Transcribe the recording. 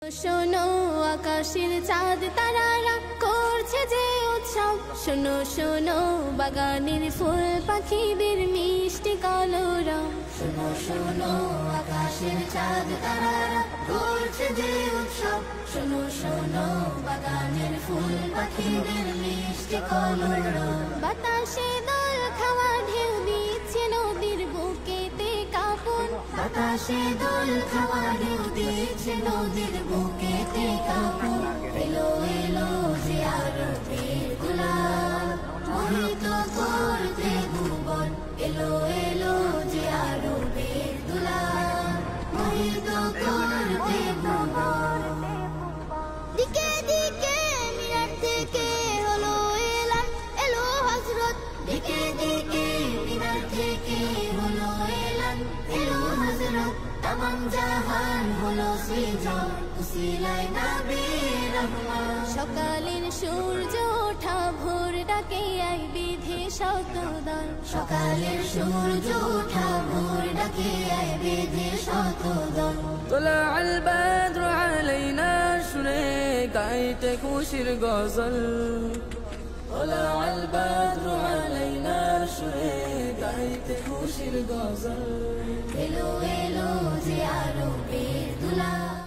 শোনো আকাশের চাঁদ তারারা করছে যে উৎসব, শোনো শোনো বাগানের ফুল পাখিদের মিষ্টি কলরব। শোনো শোনো আকাশের চাঁদ তারারা করছে যে উৎসব, শোনো শোনো বাগানের ফুল পাখিদের মিষ্টি কলরব। বাতাসে দোল খাওয়া ঢেউ দিচ্ছে নদীর বুকেতে কাঁপন, বাতাসে দোল খাওয়া ঢেউ দিচ্ছে নদীর বুকেতে কাঁপন। এলো এলো যে আরবের গুলাল মোহিত করতে ভুবন, এলো এলো যে আরবের দুলাল মোহিত করতে ভুবন। দিকে দিকে মিনার থেকে হলো এলান, এলো হযরত। দিকে দিকে মিনার থেকে হলো এলান, এলো হযরত। তামাম জাহান হলো সৃজন, উসিলায় নবী রহমান। সকালের সূর্য ওঠা ভোর ডাকে আই বিধে শতদল, সকালের সূর্য ওঠা ভোর ডাকে আয় বেঁধে শতদল। طلع البدر علينا শুনে গাইতে খুশির গজল, طلع البدر علينا শুনে গাইতে খুশির গজল। এলো এলো যে আরবের দুলাল